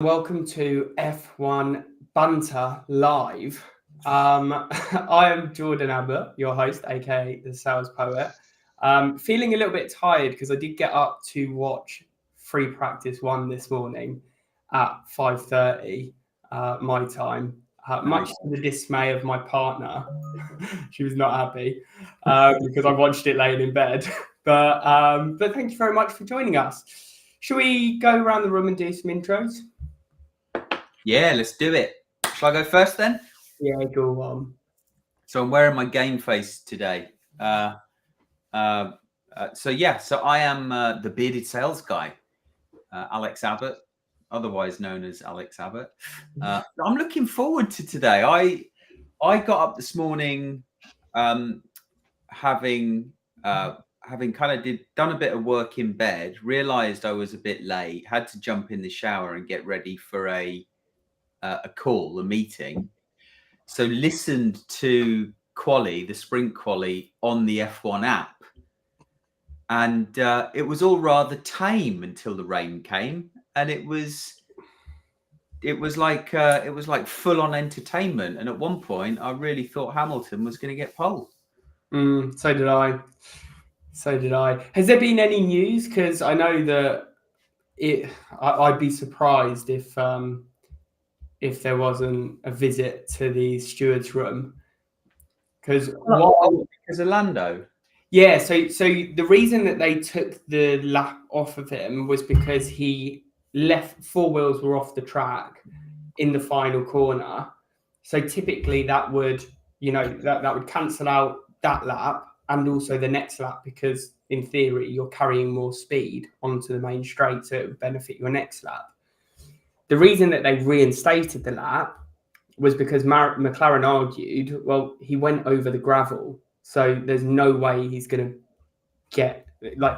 Welcome to F1-Banter Live. I am Jordan Abbott, your host, aka the Sales Poet. Feeling a little bit tired because I did get up to watch free practice one this morning at 5:30 my time. Much to the dismay of my partner, she was not happy because I watched it laying in bed. But thank you very much for joining us. Shall we go around the room and do some intros? Yeah, let's do it. Shall I go first then? Yeah, go on. So I'm wearing my game face today. So I am the bearded sales guy, Alex Abbott, otherwise known as Alex Abbott. I'm looking forward to today. I got up this morning, having kind of done a bit of work in bed, realised I was a bit late, had to jump in the shower and get ready for a meeting. So listened to Quali, the sprint Quali on the F1 app. And it was all rather tame until the rain came. And it was like full on entertainment. And at one point I really thought Hamilton was going to get pole. So did I. Has there been any news? Because I know that I'd be surprised if there wasn't a visit to the steward's room. Because Lando. Yeah, so the reason that they took the lap off of him was because he left, four wheels were off the track in the final corner. So typically that would, that would cancel out that lap and also the next lap, because in theory you're carrying more speed onto the main straight, so it would benefit your next lap. The reason that they reinstated the lap was because McLaren argued, well, he went over the gravel, so there's no way he's going to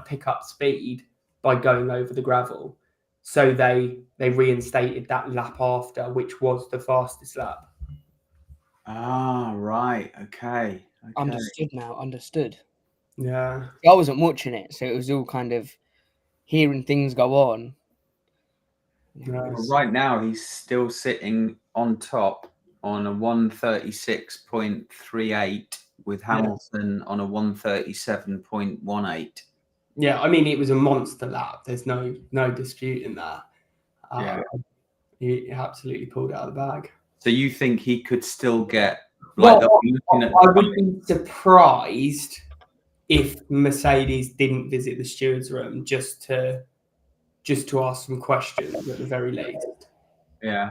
pick up speed by going over the gravel. So they reinstated that lap after, which was the fastest lap. Ah, right. Okay. Understood now. Understood. Yeah. I wasn't watching it, so it was all kind of hearing things go on. Well, right now he's still sitting on top on a 136.38 with Hamilton on a 137.18. Yeah, I mean, it was a monster lap. There's no dispute in that. He absolutely pulled it out of the bag. So you think he could still get? I would be surprised if Mercedes didn't visit the steward's room just to ask some questions at the very least. Yeah.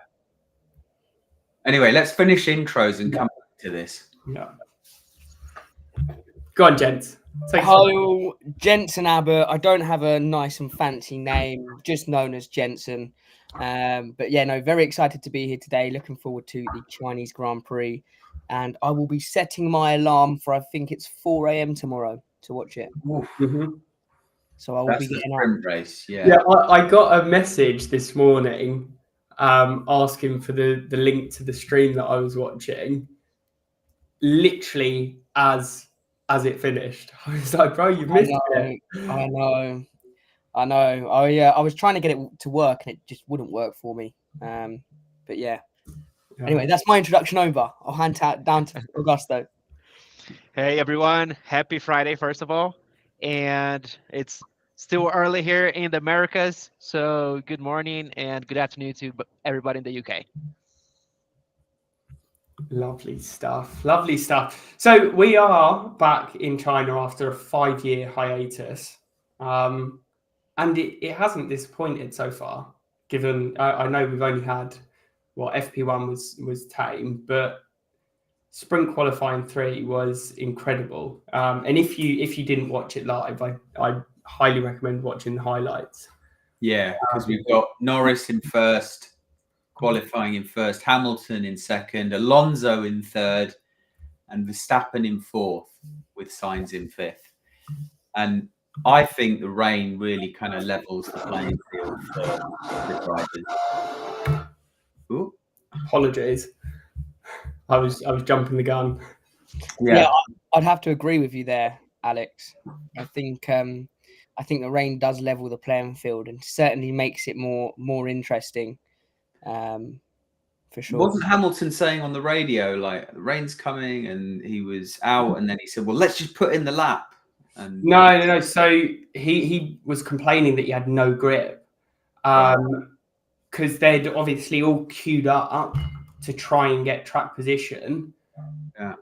Anyway, let's finish intros and come back to this. Yeah. Go on, gents. Hello, Jensen Abbott. I don't have a nice and fancy name, just known as Jensen. But yeah, no, very excited to be here today. Looking forward to the Chinese Grand Prix. And I will be setting my alarm for, I think it's 4 a.m. tomorrow to watch it. Mm-hmm. So I will be getting up. Race, yeah. I got a message this morning asking for the link to the stream that I was watching. Literally as it finished, I was like, "Bro, you missed it." I know. I was trying to get it to work and it just wouldn't work for me. But yeah. Anyway, that's my introduction over. I'll hand it down to Augusto. Hey everyone, happy Friday first of all. And it's still early here in the Americas, so good morning and good afternoon to everybody in the UK. Lovely stuff. So we are back in China after a 5-year hiatus. And it hasn't disappointed so far, given I know we've only had FP1 was tame, but sprint qualifying 3 was incredible. And if you didn't watch it live, I highly recommend watching the highlights. Yeah, because we've got Norris in first, qualifying in first, Hamilton in second, Alonso in third, and Verstappen in fourth, with Sainz in fifth. And I think the rain really kind of levels the playing field for the drivers. Ooh. Apologies. I was jumping the gun. Yeah, I'd have to agree with you there, Alex. I think the rain does level the playing field and certainly makes it more interesting. For sure. Wasn't Hamilton saying on the radio, like, the rain's coming, and he was out, and then he said, well, let's just put in the lap. And No. So he was complaining that he had no grip. Because they'd obviously all queued up to try and get track position. Yeah.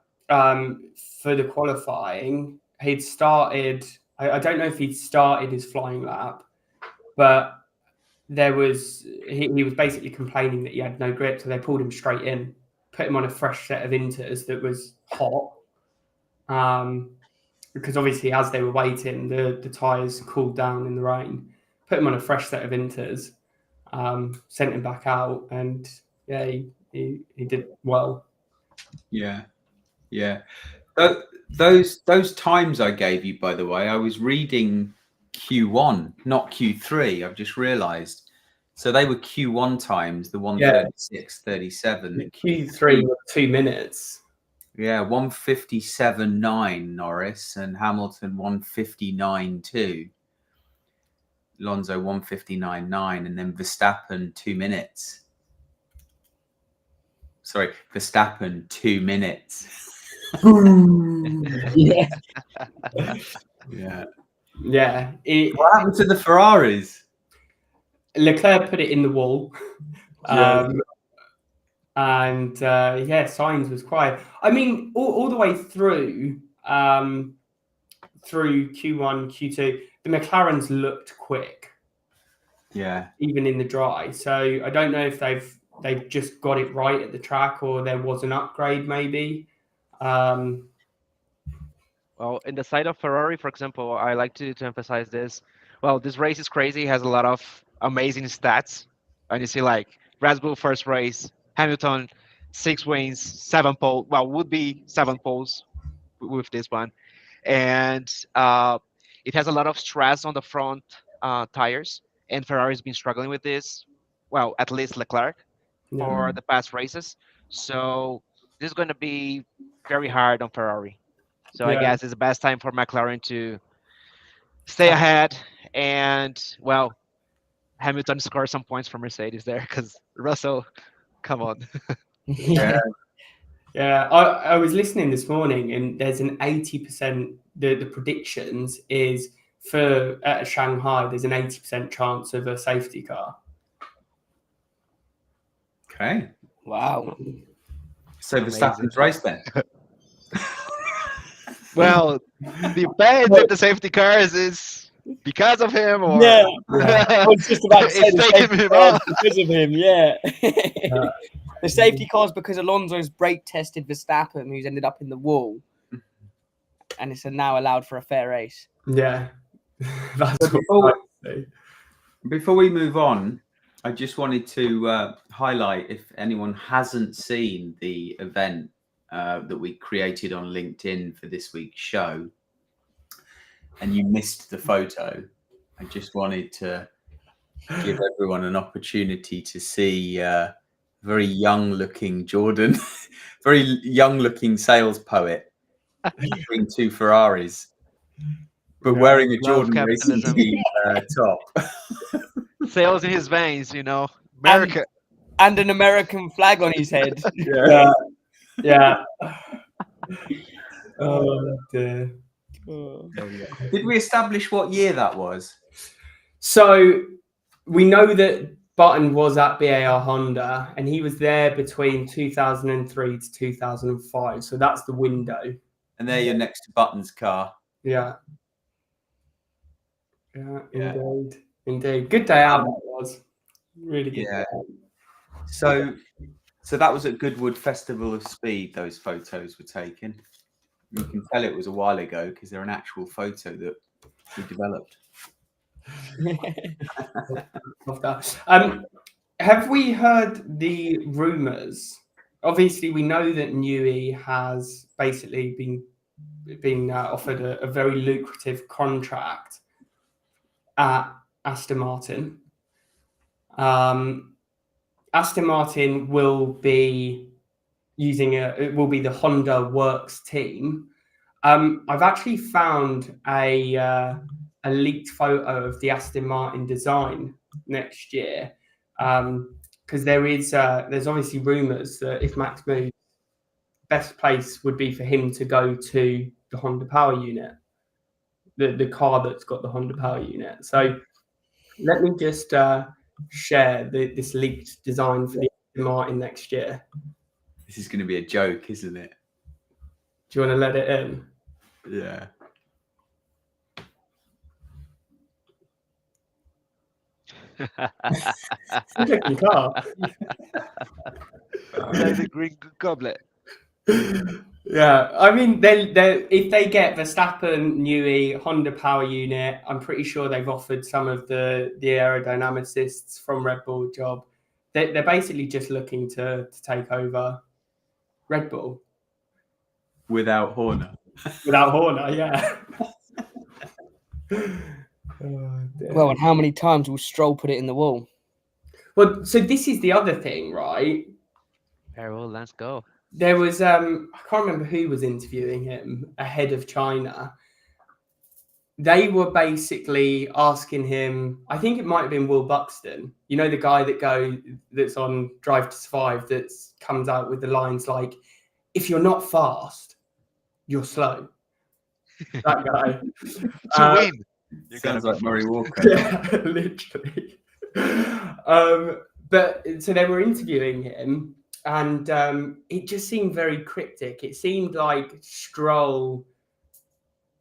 For the qualifying, he'd started. I don't know if he'd started his flying lap, but he was basically complaining that he had no grip, so they pulled him straight in, put him on a fresh set of inters that was hot. Because obviously, as they were waiting, the tyres cooled down in the rain. Put him on a fresh set of inters, sent him back out, and yeah, he did well. Yeah. Those times I gave you, by the way, I was reading Q1, not Q3. I've just realised. So they were Q1 times, the 1:36, 37. And Q3 was 2 minutes. Yeah, 1:57.9 Norris, and Hamilton 1:59.2. Alonso 1:59.9, and then Verstappen 2 minutes. Sorry, Verstappen 2 minutes. Yeah. Yeah. What happened to the Ferraris? Leclerc put it in the wall. Yeah. And Sainz was quiet. I mean, all the way through Q1, Q2, the McLarens looked quick. Yeah. Even in the dry. So I don't know if they've just got it right at the track, or there was an upgrade maybe. Well, in the side of Ferrari, for example, I like to emphasize this. Well, this race is crazy, has a lot of amazing stats. And you see, like, Red Bull first race, Hamilton, 6 wins, 7 poles. Well, would be 7 poles with this one. And it has a lot of stress on the front tires. And Ferrari's been struggling with this. Well, at least Leclerc for the past races. So this is going to be very hard on Ferrari. So I guess it's the best time for McLaren to stay ahead. And, well, Hamilton scored some points for Mercedes there, because Russell, come on. Yeah. I was listening this morning, and there's an 80%. The predictions is for at Shanghai. There's an 80% chance of a safety car. Okay. Wow. So Verstappen's race then. Well, depends if the safety cars is because of him or I was just about to say it's taking him off because of him. Yeah. The safety cars because Alonso's brake tested Verstappen, who's ended up in the wall, and it's now allowed for a fair race. Yeah. That's Before we move on, I just wanted to highlight, if anyone hasn't seen the event that we created on LinkedIn for this week's show, and you missed the photo, I just wanted to give everyone an opportunity to see very young-looking Jordan, very young-looking sales poet between 2 Ferraris, but wearing a Jordan Racing Team top. Sales in his veins, America. And an American flag on his head. Yeah. Oh dear. Did we establish what year that was? So we know that Button was at BAR Honda, and he was there between 2003 to 2005. So that's the window. And there you're next to Button's car. Yeah. Indeed. Good day out that was. Really good. Yeah. So that was at Goodwood Festival of Speed. Those photos were taken. You can tell it was a while ago because they're an actual photo that we developed. Love that. Have we heard the rumours? Obviously, we know that Newey has basically been offered a very lucrative contract at Aston Martin. Aston Martin will be it will be the Honda Works team. I've actually found a leaked photo of the Aston Martin design next year. because there's obviously rumours that if Max moves, best place would be for him to go to the Honda Power Unit, the car that's got the Honda Power Unit. So let me just share this leaked design for the Aston Martin next year. This is going to be a joke, isn't it? Do you want to let it in? Yeah. Looking car. That's a green goblet. Yeah, I mean, if they get Verstappen, Newey, Honda Power Unit, I'm pretty sure they've offered some of the aerodynamicists from Red Bull a job. They're basically just looking to take over Red Bull Without Horner. without Horner. Yeah. Oh, dear. Well, and how many times will Stroll put it in the wall? Well, so this is the other thing, right? Very well, let's go. There was I can't remember who was interviewing him ahead of China. They were basically asking him, I think it might have been Will Buxton, you know, the guy that's on Drive to Survive that comes out with the lines like, if you're not fast, you're slow. That guy. To win. You Sounds gotta like be Murray first. Walker. Yeah, literally. But so they were interviewing him, and it just seemed very cryptic. It seemed like Stroll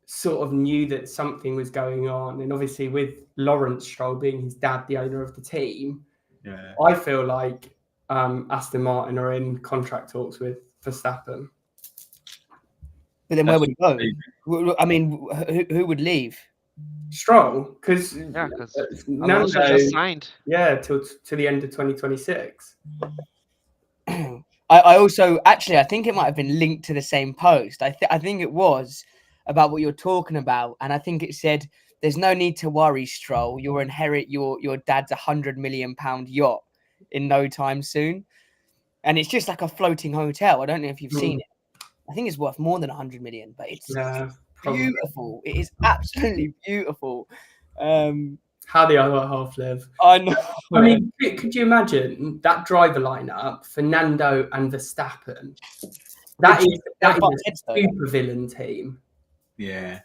sort of knew that something was going on, and obviously with Lawrence Stroll being his dad, the owner of the team, Yeah. I feel like Aston Martin are in contract talks with Verstappen. But then where would he go? That's I mean, who would leave? Stroll, because Yeah, because Alonso just signed. till to the end of 2026. I also actually I think it might have been linked to the same post. I think it was about what you're talking about, and I think it said, "There's no need to worry, Stroll. You'll inherit your dad's £100 million yacht in no time soon." And it's just like a floating hotel. I don't know if you've seen it. I think it's worth more than 100 million, but it's beautiful. It is absolutely beautiful. How the other half live. I know. I mean, could you imagine that driver lineup, Fernando and Verstappen? That is a super villain team. Yeah.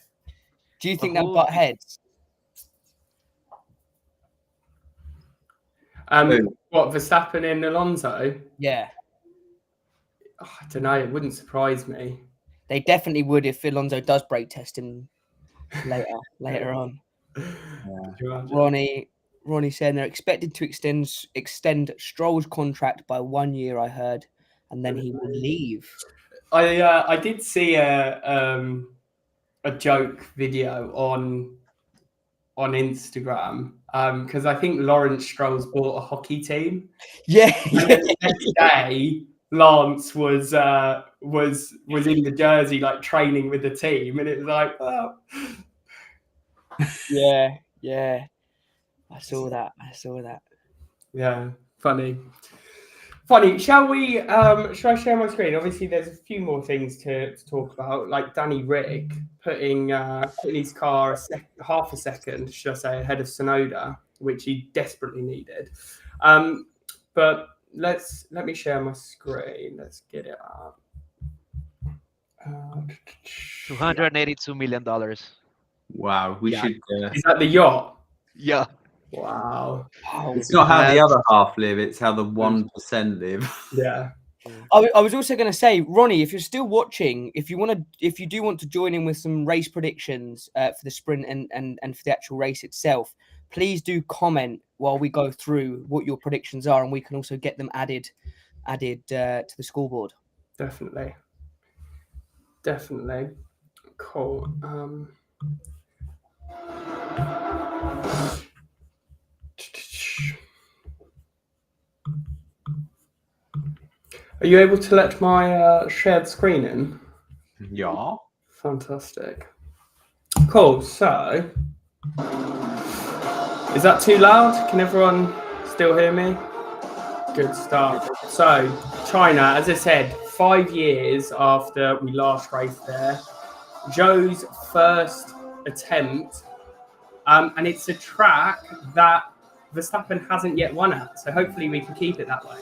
Do you think they'll butt heads? What, Verstappen and Alonso? Yeah. Oh, I don't know. It wouldn't surprise me. They definitely would if Alonso does brake test him later on. Yeah. Ronnie saying they're expected to extend Stroll's contract by 1 year, I heard, and then he will leave. I did see a joke video on Instagram because I think Lawrence Stroll's bought a hockey team. Yeah. And the next day, Lance was in the jersey, like training with the team, and it was like, oh. Yeah. I saw that. Yeah, funny. Shall I share my screen? Obviously, there's a few more things to talk about, like Danny Ric putting his car half a second, should I say, ahead of Tsunoda, which he desperately needed. But let me share my screen. Let's get it up. $282 million. Wow. We should. Is that the yacht? Yeah. Wow. It's not how the other half live, it's how the 1% live. Yeah. I was also going to say, Ronnie, if you're still watching, if you do want to join in with some race predictions for the sprint and for the actual race itself, please do comment while we go through what your predictions are, and we can also get them added to the scoreboard. Definitely. Cool. Are you able to let my shared screen in? Yeah. Fantastic. Cool. So, is that too loud? Can everyone still hear me? Good stuff. So, China, as I said, 5 years after we last raced there, Zhou's first attempt, and it's a track that Verstappen hasn't yet won at. So hopefully we can keep it that way.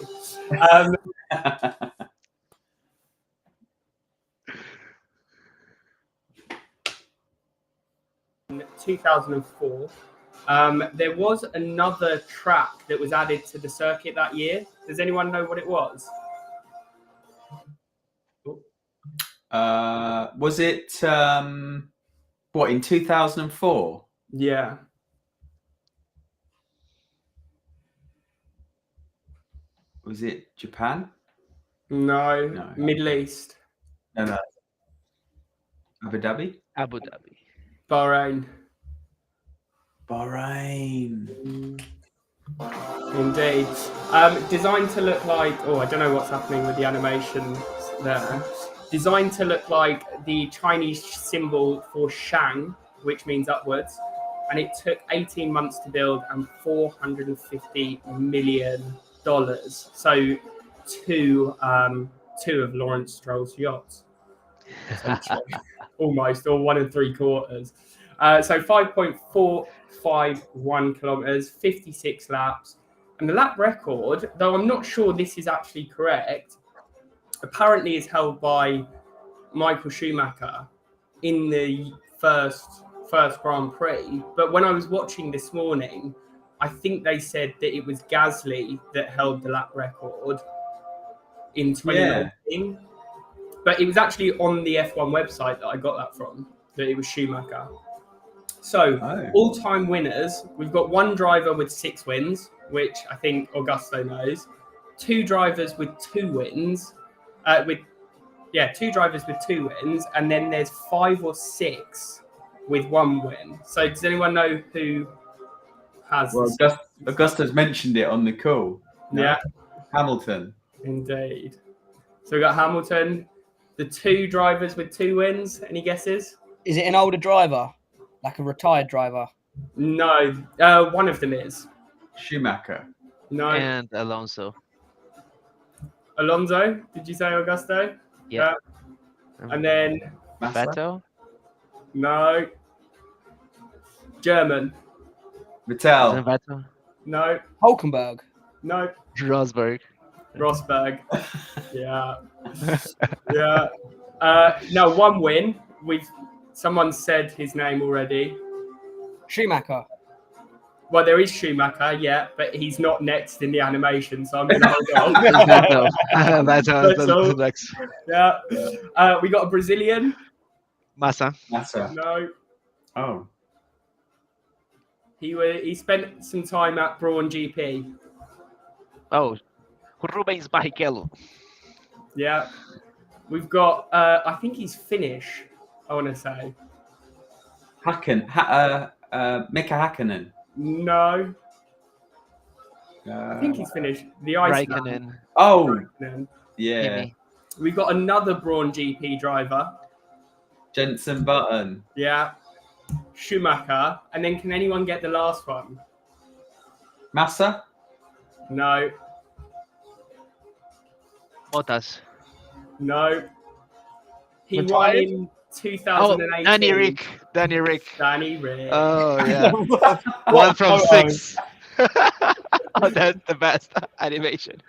2004. There was another track that was added to the circuit that year. Does anyone know what it was? Was it what, in 2004? Yeah. Was it Japan? No. Middle East. No. Abu Dhabi? Abu Dhabi. Bahrain. Indeed. Designed to look like, I don't know what's happening with the animation there. Designed to look like the Chinese symbol for Shang, which means upwards. And it took 18 months to build and $450 million. So two of Lawrence Stroll's yachts. Almost, or 1 3/4. So 5.451 kilometers, 56 laps. And the lap record, though I'm not sure this is actually correct, apparently is held by Michael Schumacher in the first Grand Prix. But when I was watching this morning, I think they said that it was Gasly that held the lap record in 2019. Yeah. But it was actually on the F1 website that I got that from, that it was Schumacher. So, all-time winners, we've got one driver with 6 wins, which I think Augusto knows. 2 drivers with 2 wins. 2 drivers with 2 wins. And then there's 5 or 6 with 1 win. So, does anyone know who has... Well, Augusto's mentioned it on the call. No? Yeah. Hamilton. Indeed. So, we've got Hamilton, the 2 drivers with 2 wins. Any guesses? Is it an older driver? Like a retired driver? No, one of them is. Schumacher. No. And Alonso. Alonso, did you say Augusto? Yeah. And then... Vettel? No. German. Vettel. Vettel? No. Hulkenberg? No. Rosberg. Yeah. Yeah. No, 1 win. Someone said his name already. Schumacher. Well, there is Schumacher, yeah, but he's not next in the animation, so I'm going to hold on. Vettel. Next. Yeah. We got a Brazilian. Massa. No. Oh. He spent some time at Brawn GP. Oh, Rubens Barrichello. Yeah. We've got, I think he's Finnish, I want to say. Mika Hakkinen. No. I think he's Finnish. The Iceman. Raikkonen. Oh, Raikkonen. yeah. Kimi. We've got another Brawn GP driver. Jenson Button. Yeah. Schumacher. And then can anyone get the last one? Massa? No. Bottas. No. He Retired? won in 2018. Danny Ric. Danny Ric. Oh, yeah. 1 from 6. Oh, that's the best animation.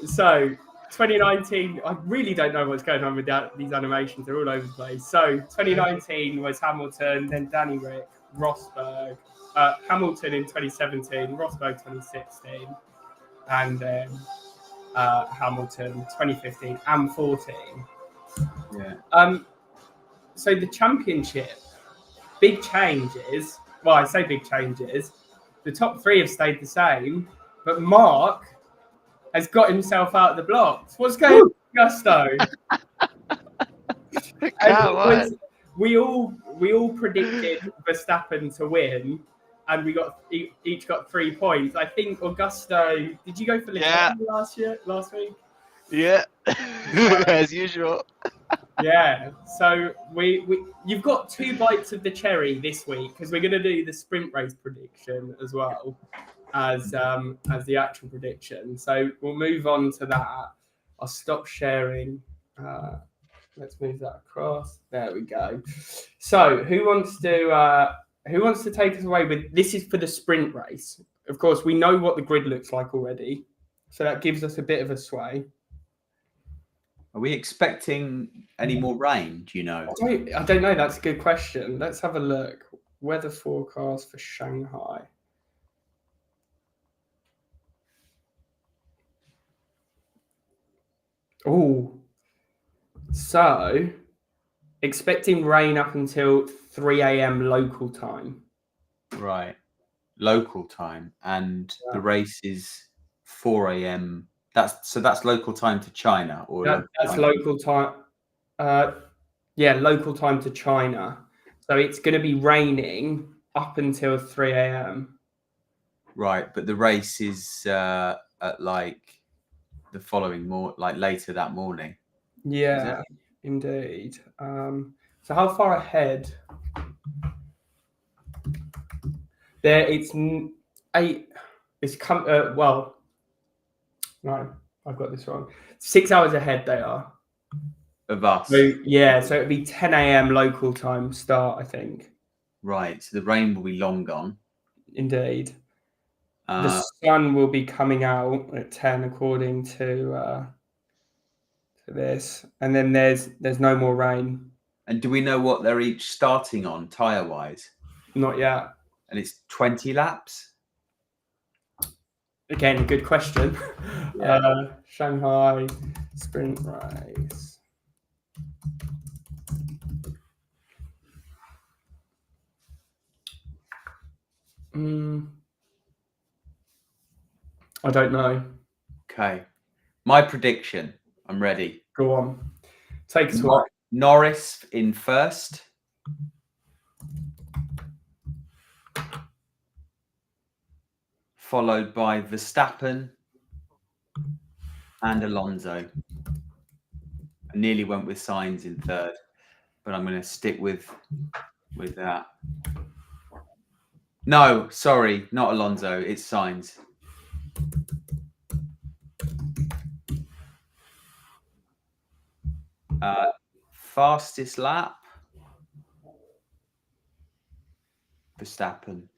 So, 2019, I really don't know what's going on with these animations. They're all over the place. So, 2019 was Hamilton, then Danny Ric, Rosberg, Hamilton in 2017, Rosberg 2016, and then Hamilton 2015 and 14. Yeah. So the championship, big changes. Well, I say big changes. The top 3 have stayed the same, but Mark has got himself out of the blocks. What's going on, Gusto? We all predicted Verstappen to win, and we each got 3 points. I think Augusto. Did you go for Leclerc last week? Yeah, as usual. Yeah. So you've got 2 bites of the cherry this week because we're going to do the sprint race prediction as well as the actual prediction. So we'll move on to that. I'll stop sharing. Let's move that across. There we go. So who wants to Who wants to take us away with this? Is for the sprint race. Of course, we know what the grid looks like already, so that gives us a bit of a sway. Are we expecting any more rain? Do you know? I don't know. That's a good question. Let's have a look. Weather forecast for Shanghai. Oh, so expecting rain up until 3 a.m. local time. Right, local time, and the race is 4 a.m. That's local time to China, or that's local time. Yeah, local time to China. So it's going to be raining up until 3 a.m. Right, but the race is at like the following like later that morning. Yeah, indeed. So how far ahead? There, it's 8. It's come. Well, no, I've got this wrong. 6 hours ahead they are. Of us. So yeah, so it'd be 10 a.m. local time start, I think. Right, so the rain will be long gone. Indeed. The sun will be coming out at 10 according to this, and then there's no more rain. And do we know what they're each starting on tyre wise? Not yet. And it's 20 laps. Again, a good question. Yeah. Shanghai sprint race. I don't know. Okay. My prediction. I'm ready. Go on. Take us away. Norris in first. Followed by Verstappen and Alonso. I nearly went with Sainz in third, but I'm going to stick with that. No, sorry, not Alonso. It's Sainz. Fastest lap, Verstappen.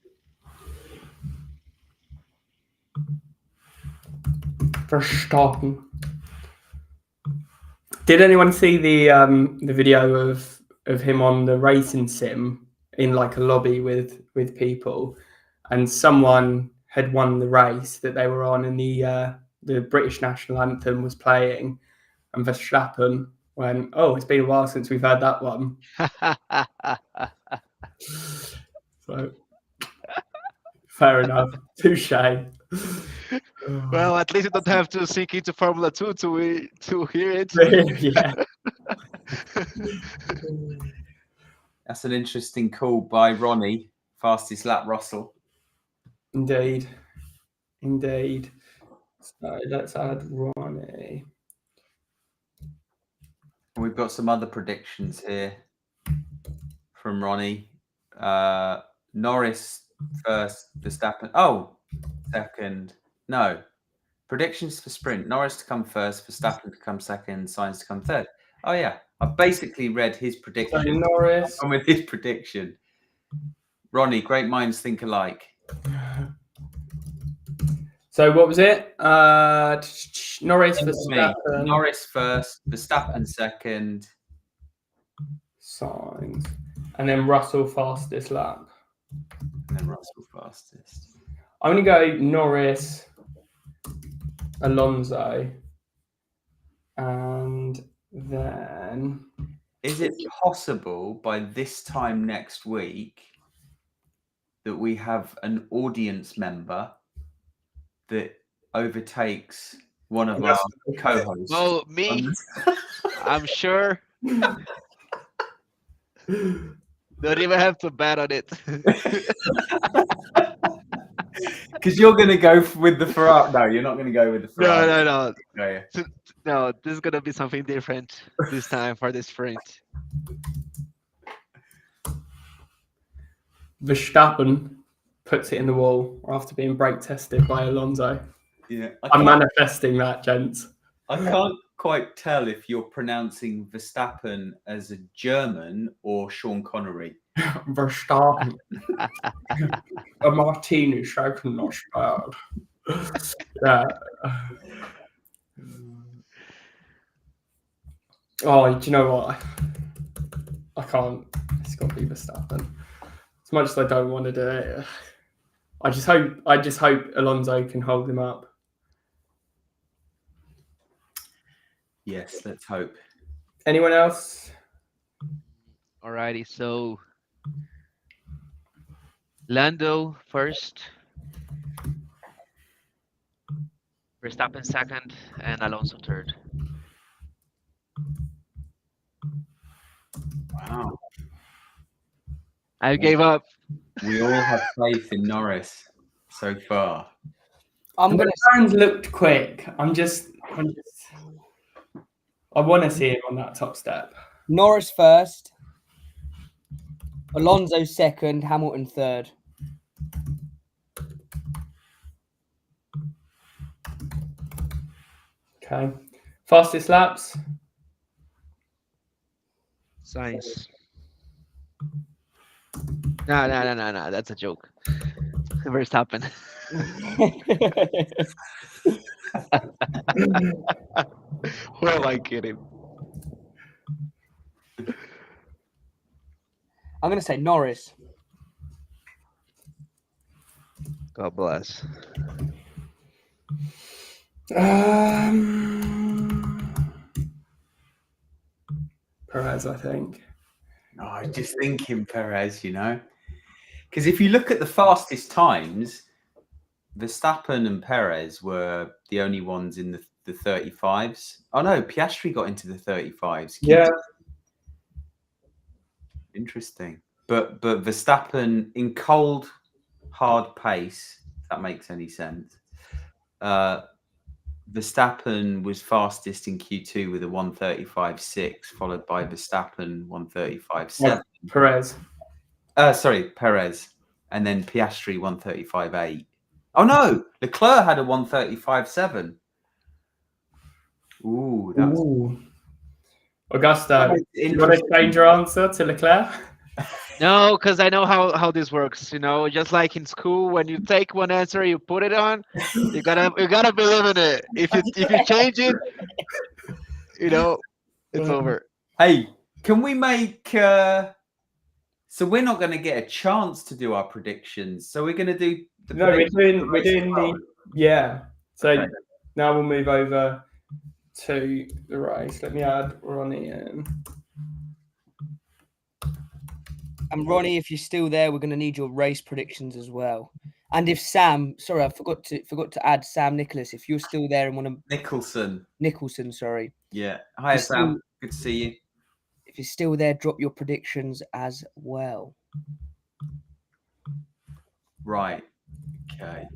Verstappen. Did anyone see the video of him on the racing sim in like a lobby with people, and someone had won the race that they were on, and the British national anthem was playing, and Verstappen went, "Oh, it's been a while since we've had that one." So fair enough. Touche. Well, at least you don't have to sink into Formula 2 to hear it. Yeah. That's an interesting call by Ronnie. Fastest lap, Russell. Indeed. So let's add Ronnie. We've got some other predictions here from Ronnie. Norris first, Verstappen. Oh, second. No. Predictions for sprint. Norris to come first, Verstappen to come second, Sainz to come third. Oh, yeah. I've basically read his prediction. So Norris. I'm with his prediction. Ronnie, great minds think alike. So what was it? Norris, Verstappen. Norris first, Verstappen second. Sainz. And then Russell fastest lap. And then Russell fastest. I'm going to go Norris, Alonso, and then... Is it possible by this time next week that we have an audience member that overtakes one of our co-hosts? Well, me, I'm sure. Don't even have to bet on it. Because you're going to go with the Ferrari. No, you're not going to go with the Ferrari. No. No. No, this is going to be something different this time for the sprint. Verstappen puts it in the wall after being brake tested by Alonso. Yeah, I'm manifesting that, gents. I quite tell if you're pronouncing Verstappen as a German or Sean Connery. Verstappen. A martini shaken, not bad. Yeah. Oh, do you know what? I can't. It's got to be Verstappen. As much as I don't want to do it, I just hope Alonso can hold him up. Yes, let's hope. Anyone else? Alrighty, so Lando first, Verstappen second, and Alonso third. Wow. I gave up. We all have faith in Norris so far. I'm gonna. McLaren's looked quick. I want to see him on that top step. Norris first, Alonso second, Hamilton third. Okay. Fastest laps? Science. No. That's a joke. Verstappen. Who am I kidding? I'm gonna say Norris. God bless. Perez, I think. Oh, I was just thinking Perez, because if you look at the fastest times, Verstappen and Perez were the only ones in the 35s. Oh no, Piastri got into the 35s. Yeah. Interesting. But Verstappen in cold, hard pace, if that makes any sense. Verstappen was fastest in Q2 with a 1:35.6, followed by Verstappen 1:35.7. Perez. Perez. And then Piastri 1:35.8. Oh no, Leclerc had a 1:35.7. Ooh, that was... Ooh. Augusto, you want to change your answer to Leclerc? No, because I know how this works. Just like in school, when you take one answer, you put it on. You gotta believe in it. If you change it, it's over. Hey, can we make? So we're not going to get a chance to do our predictions. So we're going to do the. No, we're doing the. Yeah. So okay. Now we'll move over to the race. Let me add Ronnie in. And Ronnie, if you're still there, we're going to need your race predictions as well. And if Sam, sorry, I forgot to add Sam Nicholas. If you're still there and want to Nicholson, sorry. Yeah. Hi, Sam. Good to see you. If you're still there, drop your predictions as well. Right. Okay.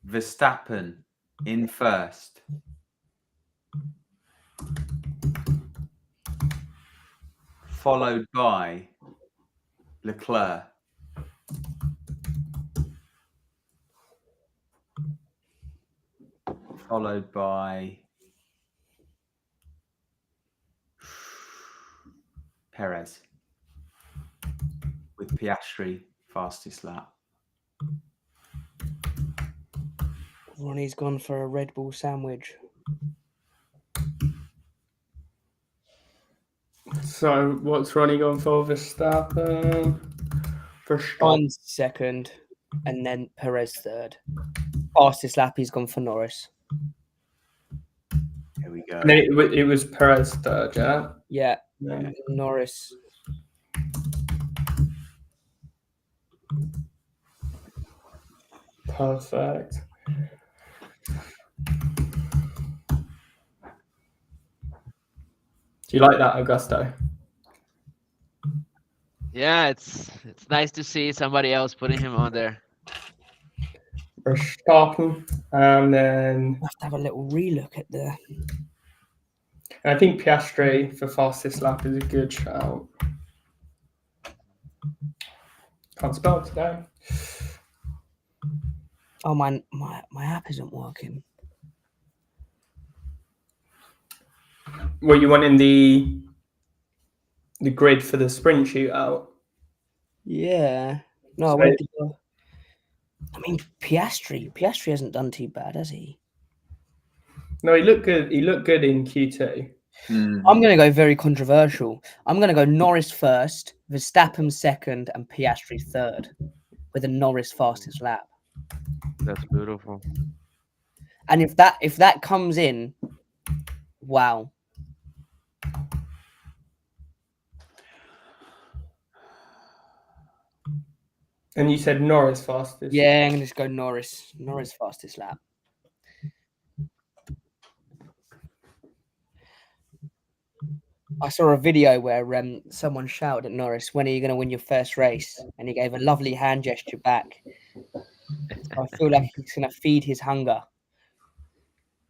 Verstappen in first. Followed by Leclerc. Followed by Perez. With Piastri fastest lap. Ronnie's gone for a Red Bull sandwich. So what's Ronnie going for? Verstappen. Sainz second, and then Perez third. Fastest lap, he's gone for Norris. Here we go. It was Perez third, yeah? Yeah. Yeah. Norris. Perfect. Do you like that, Augusto? Yeah, it's nice to see somebody else putting him on there. Verstappen, and then I have to have a little relook at the. I think Piastri for fastest lap is a good shout. Can't spell today. Oh, my app isn't working. Were you wanting the grid for the sprint shootout? Yeah. No, I So- wanted to go. I mean, Piastri hasn't done too bad, has he? No, he looked good. He looked good in Q2. Hmm. I'm going to go very controversial. I'm going to go Norris first, Verstappen second, and Piastri third, with a Norris fastest lap. That's beautiful. And if that comes in, wow. And you said Norris fastest. Yeah, I'm going to just go Norris fastest lap. I saw a video where someone shouted at Norris, "When are you going to win your first race?" And he gave a lovely hand gesture back. So I feel like he's going to feed his hunger.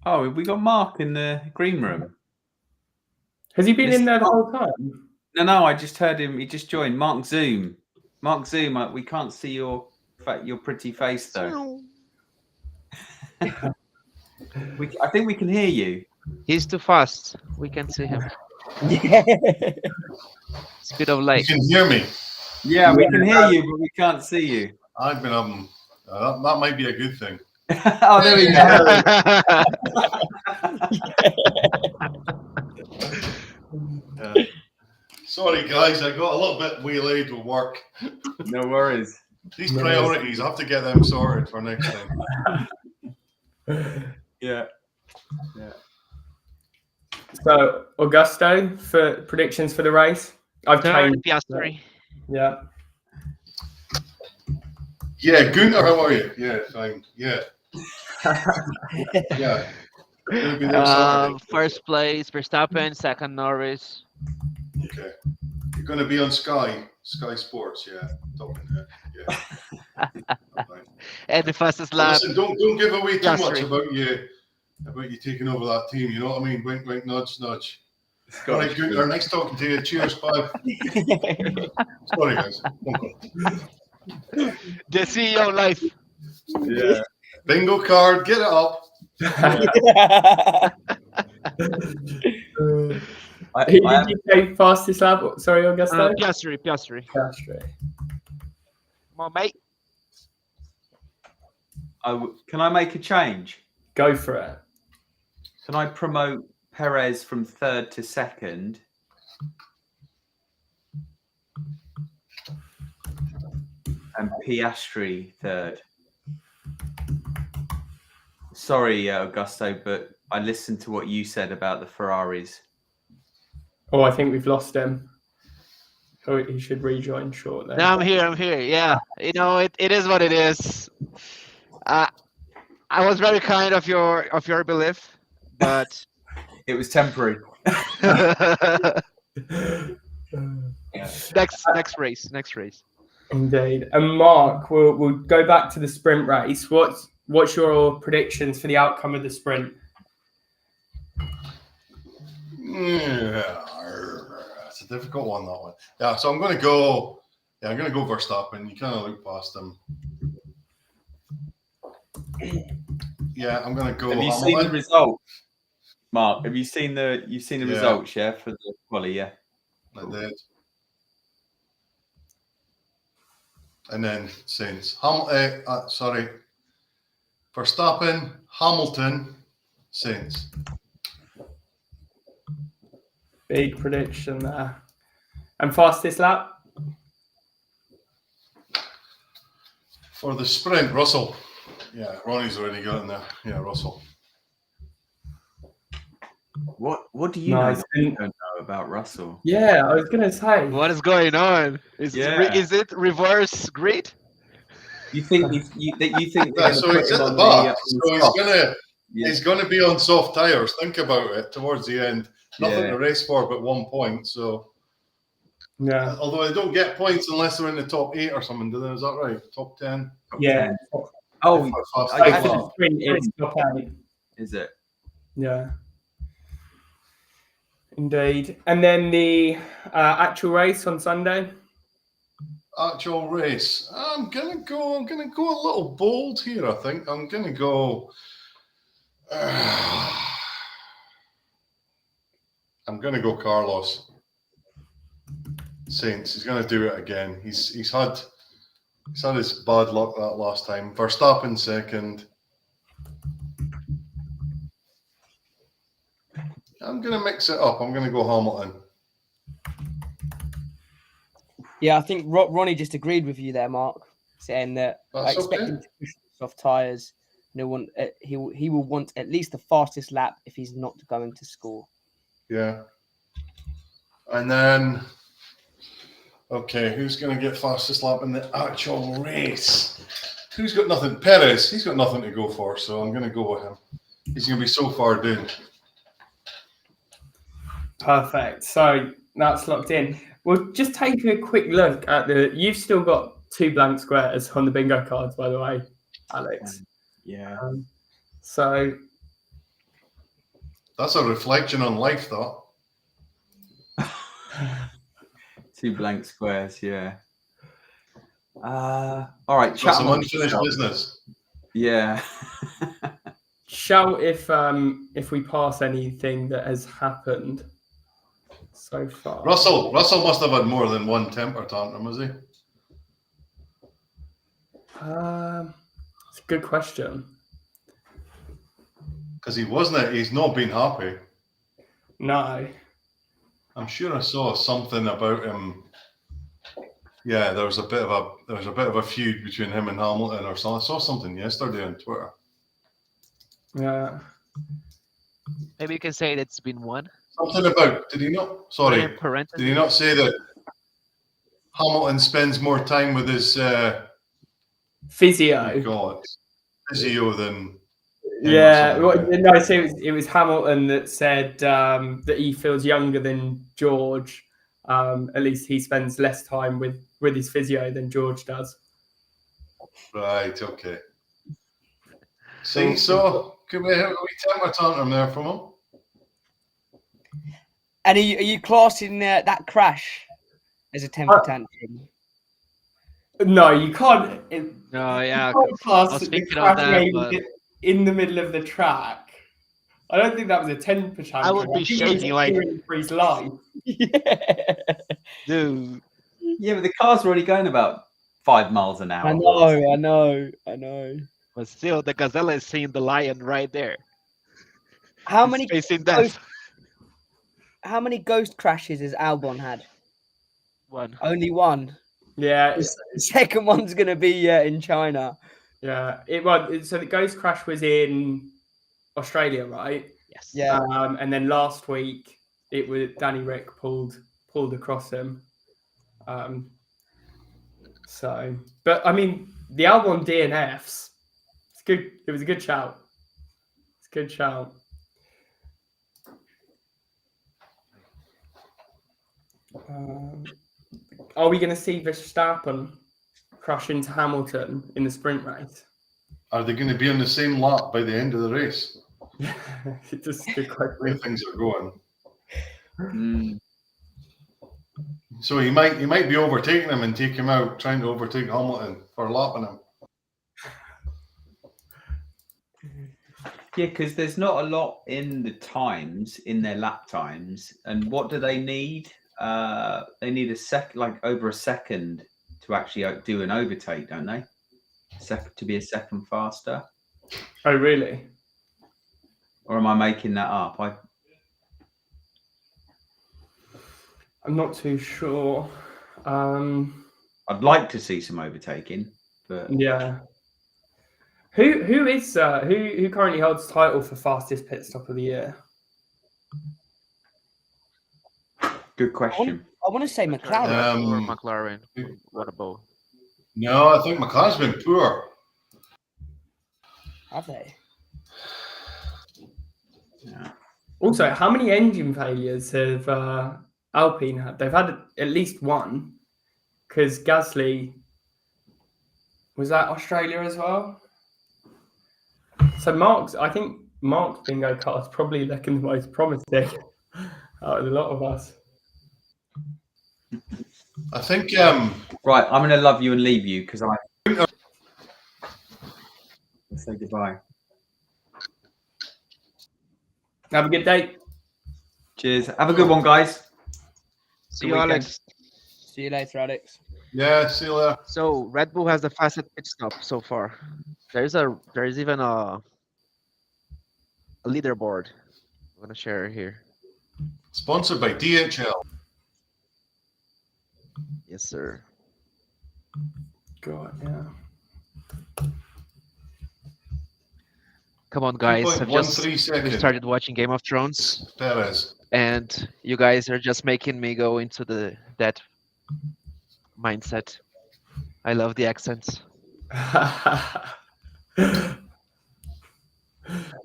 Oh, have we got Mark in the green room? Has he been This in there the is whole time? No, I just heard him. He just joined. Mark Zoom. We can't see your pretty face though. I think we can hear you. He's too fast. We can see him. Yeah. Speed of You light. can hear me. Yeah, we can hear you, but we can't see you. I've been having that might be a good thing. Oh, there we go. Sorry, guys, I got a little bit waylaid with work. No worries. These priorities, I have to get them sorted for next time. Yeah. So Augusto for predictions for the race. I've Third, changed. Piastri. Yeah. Yeah, Gunter, how are you? Yeah, fine. Yeah. Yeah. Gonna be there Saturday. First place, Verstappen. Second, Norris. Okay. You're going to be on Sky Sports, yeah. Talking to yeah. Fine. And the fastest Well, lap. listen, don't give away too much Piastri. about you taking over that team. You know what I mean? Wink, wink, nudge, nudge. All right, Gunter, nice talking to you. Cheers, bye. Sorry, guys. The CEO life. Yeah. Bingo card, get it up. Who did you say fastest lap? Sorry, Augusto. Piastri. Piastri. Come on, mate. Can I make a change? Go for it. Can I promote Perez from third to second? And Piastri third. Sorry, Augusto, but I listened to what you said about the Ferraris. Oh, I think we've lost him. Oh, he should rejoin shortly. No, I'm here. Yeah. You know, it is what it is. I was very kind of your belief, but It was temporary. next race. Indeed. And Mark, we'll go back to the sprint race. What's your predictions for the outcome of the sprint? Yeah, it's a difficult one, that one. Yeah, so I'm going to go Verstappen. You kind of look past him. Yeah, I'm going to go. Have you seen the result, Mark? Have you seen the results? Yeah, for the quali. Yeah, I did. And then Saints. Verstappen, Hamilton, Saints. Big prediction there. And fastest lap? For the sprint, Russell. Yeah, Ronnie's already got in there. Yeah, Russell. What do you know that we don't know about Russell? Yeah, I was going to say. What is going on? Is it reverse grid? You think Yeah, so he's at the back. So he's gonna be on soft tires. Think about it towards the end. Nothing to race for but 1 point. So yeah. Although they don't get points unless they're in the top 8 or something, do they? Is that right? Top 10? Yeah. Oh, I think it's top 8. Is it? Yeah. Indeed. And then the actual race on Sunday. Actual race. I'm gonna go a little bold here, I think. I'm gonna go I'm going to go Carlos Sainz. He's going to do it again. He's had his bad luck that last time. Verstappen second. I'm going to mix it up. I'm going to go Hamilton. Yeah, I think Ronnie just agreed with you there, Mark, saying that I expect him to push soft tyres. And he will want at least the fastest lap if he's not going to score. Yeah. And then, okay, who's going to get fastest lap in the actual race? Who's got nothing? Perez. He's got nothing to go for, so I'm going to go with him. He's going to be so far down. Perfect. So that's locked in. We'll just take a quick look at you've still got 2 blank squares on the bingo cards, by the way, Alex. Yeah. So that's a reflection on life, though. 2 blank squares, yeah. All right, chat. Some unfinished business. Yeah. Shout if we pass anything that has happened so far. Russell must have had more than one temper tantrum, has he? It's a good question. Because he's not been happy. No. I'm sure I saw something about him. Yeah, there was a bit of a feud between him and Hamilton or something. I saw something yesterday on Twitter. Yeah. Maybe you can say it's been one. Something about, did he not? Sorry. Did he not say that Hamilton spends more time with his physio? Oh God, physio than. Yeah, no. So it was Hamilton that said that he feels younger than George. At least he spends less time with his physio than George does. Right. Okay. See, so could we have a temper tantrum there from him? And are you classing that crash as a temper tantrum? No, you can't. No, yeah. You can't class I was the thinking crash of that, but in the middle of the track. I don't think that was a temper tantrum. I would be shaking like for his life. Yeah. Dude. Yeah, but the cars were only going about 5 miles an hour. I know. But still, the gazelle is seeing the lion right there. How It's many facing death? How many ghost crashes has Albon had? One. Only one. Yeah. The second one's going to be in China. Yeah. So the ghost crash was in Australia, right? Yes. Yeah. And then last week it was Danny Ric pulled across him. So, but I mean, the Albon DNFs. It's good. It was a good shout. It's a good shout. Are we going to see Verstappen crash into Hamilton in the sprint race? Are they going to be on the same lap by the end of the race? It's just a good question. Where things are going. Mm. So he might be overtaking him and take him out, trying to overtake Hamilton for lapping him. Yeah, because there's not a lot in the times, in their lap times. And what do they need? They need over a second to actually do an overtake, don't they? To be a second faster. Oh, really? Or am I making that up? I'm not too sure. I'd like to see some overtaking, but yeah. Who currently holds the title for fastest pit stop of the year? good question. I want to say McLaren. Or McLaren. What about? No, I think McLaren's been poor. Have they? Yeah. Also, how many engine failures have Alpine had? They've had at least one, because Gasly was that Australia as well. So I think Mark's bingo card is probably looking the most promising out of a lot of us. I think. Right, I'm going to love you and leave you because say goodbye. Have a good day. Cheers. Have a good one, guys. See Good you, weekend. Alex. See you later, Alex. Yeah, see you later. So Red Bull has the fastest pit stop so far. There's even a leaderboard. I'm gonna share it here. Sponsored by DHL. Yes, sir. God, yeah. Come on, guys. I've just 2.13 seconds. started watching Game of Thrones, Perez. and you guys are just making me go into that mindset. I love the accents.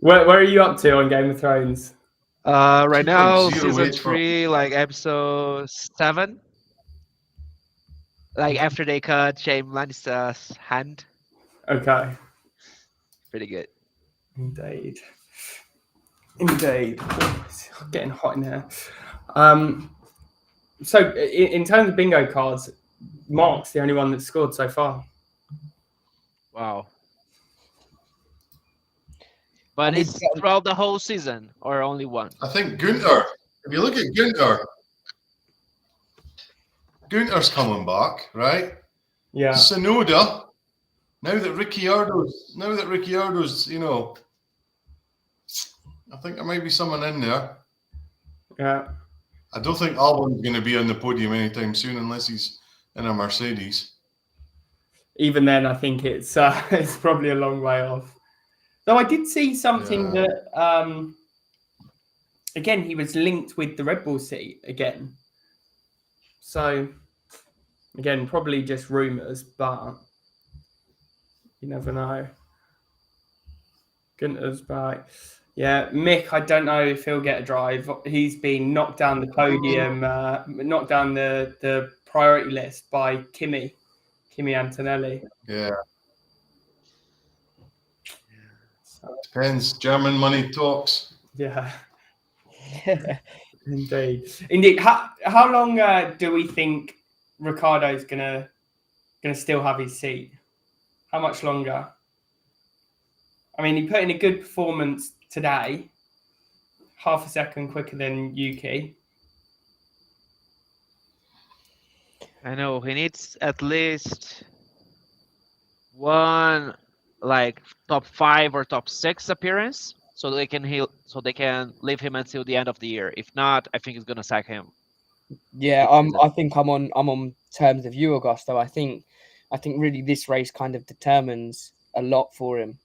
Where are you up to on Game of Thrones? Right now, 2.08 season for- 3, like episode 7. Like after they cut Jaime Lannister's hand. Okay. Pretty good. Indeed. Oh, it's getting hot in here. So in terms of bingo cards, Mark's the only one that's scored so far. Wow. But And it's throughout the whole season or only one? I think Gunter. If you look at Gunter's coming back, right? Yeah. Sonoda. Now that Ricciardo's, I think there might be someone in there. Yeah. I don't think Albon's going to be on the podium anytime soon unless he's in a Mercedes. Even then, I think it's it's probably a long way off. Though I did see something that, again, he was linked with the Red Bull seat again. So, again, probably just rumours, but you never know. Gunter's back. Yeah, Mick, I don't know if he'll get a drive. He's been knocked down the podium, knocked down the priority list by Kimi Antonelli. Yeah. So, Depends. German money talks. yeah. Indeed. How long do we think Ricciardo's gonna still have his seat? How much longer? I mean, he put in a good performance today, half a second quicker than Yuki. I know he needs at least one like top 5 or top 6 appearance so they can leave him until the end of the year. If not, I think he's gonna sack him. Yeah, I think I'm on terms of you, Augusto. I think really this race kind of determines a lot for him.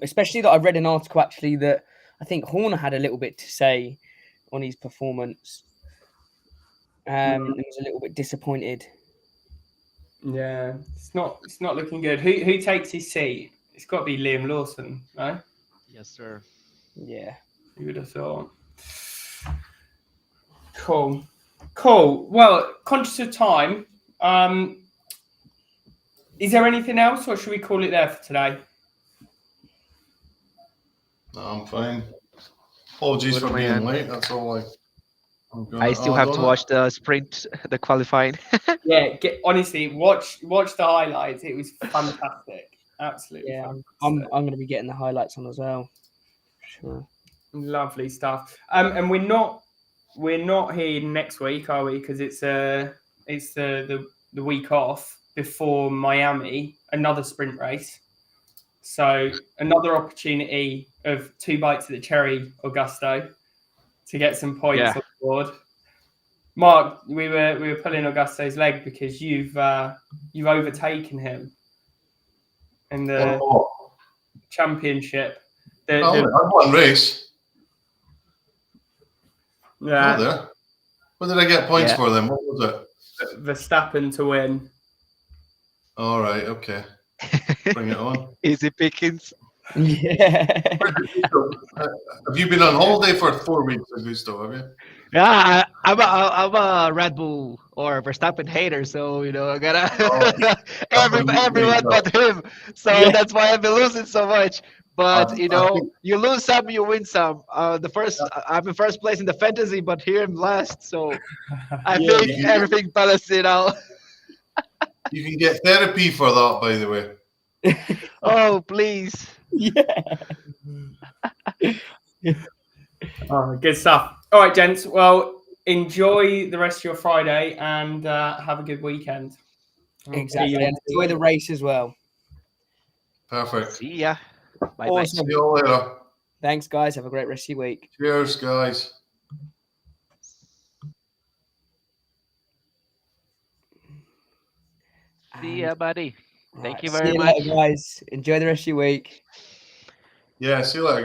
Especially that I read an article actually that I think Horner had a little bit to say on his performance. And was a little bit disappointed. Yeah, it's not looking good. Who takes his seat? It's got to be Liam Lawson, right? Yes, sir. Yeah. You would have thought. Cool. Well, conscious of time, is there anything else, or should we call it there for today? No, I'm fine. Apologies Good for man. being late. That's all I still have to watch the sprint, the qualifying. Yeah, honestly, watch the highlights. It was fantastic. Absolutely. Yeah, fantastic. I'm going to be getting the highlights on as well. Sure. Lovely stuff. And we're not here next week, are we? Because it's the week off before Miami, another sprint race. So another opportunity of 2 bites of the cherry, Augusto, to get some points on board. Mark, we were pulling Augusto's leg because you've overtaken him in the championship. I won race. Yeah, There. What did I get points for then? What was it? Verstappen to win. All right. Okay. Bring it on. Easy pickings. Yeah. Have you been on holiday for 4 weeks, Augusto? Have you? Yeah, I'm a Red Bull or Verstappen hater, so I gotta everyone but him. So that's why I've been losing so much. But you lose some, you win some. I'm in first place in the fantasy, but here I'm last. So I think everything balanced it out. You can get therapy for that, by the way. Oh, please. Yeah. Oh, good stuff. All right, gents. Well, enjoy the rest of your Friday and have a good weekend. We'll see Exactly. you And enjoy the race as well. Perfect. See ya. Bye bye. Awesome. See you all later. Thanks, guys. Have a great rest of your week. Cheers, guys. See ya, buddy. Thank you very See you much. later, guys. Enjoy the rest of your week. Yeah, see you later.